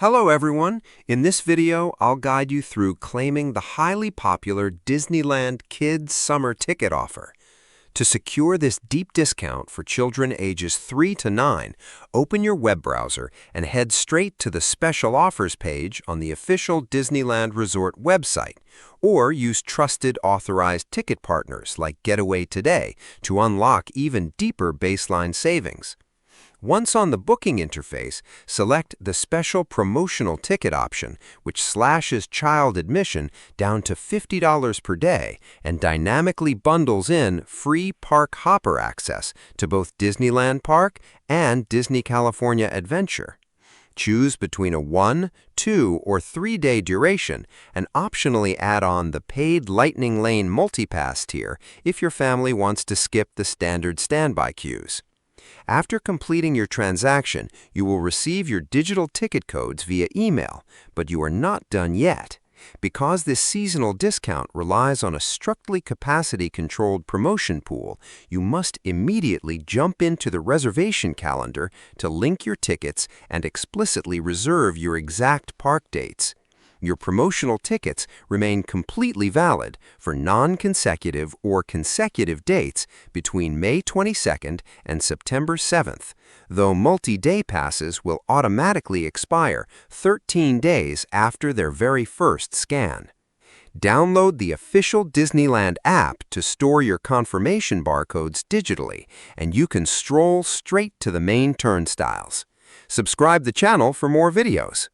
Hello everyone! In this video, I'll guide you through claiming the highly popular Disneyland Kids Summer Ticket offer. To secure this deep discount for children ages 3 to 9, open your web browser and head straight to the Special Offers page on the official Disneyland Resort website, or use trusted authorized ticket partners like Getaway Today to unlock even deeper baseline savings. Once on the booking interface, select the special promotional ticket option, which slashes child admission down to $50 per day and dynamically bundles in free park hopper access to both Disneyland Park and Disney California Adventure. Choose between a 1, 2, or 3-day duration and optionally add on the paid Lightning Lane Multipass tier if your family wants to skip the standard standby queues. After completing your transaction, you will receive your digital ticket codes via email, but you are not done yet. Because this seasonal discount relies on a strictly capacity-controlled promotion pool, you must immediately jump into the reservation calendar to link your tickets and explicitly reserve your exact park dates. Your promotional tickets remain completely valid for non-consecutive or consecutive dates between May 22nd and September 7th, though multi-day passes will automatically expire 13 days after their very first scan. Download the official Disneyland app to store your confirmation barcodes digitally, and you can stroll straight to the main turnstiles. Subscribe the channel for more videos.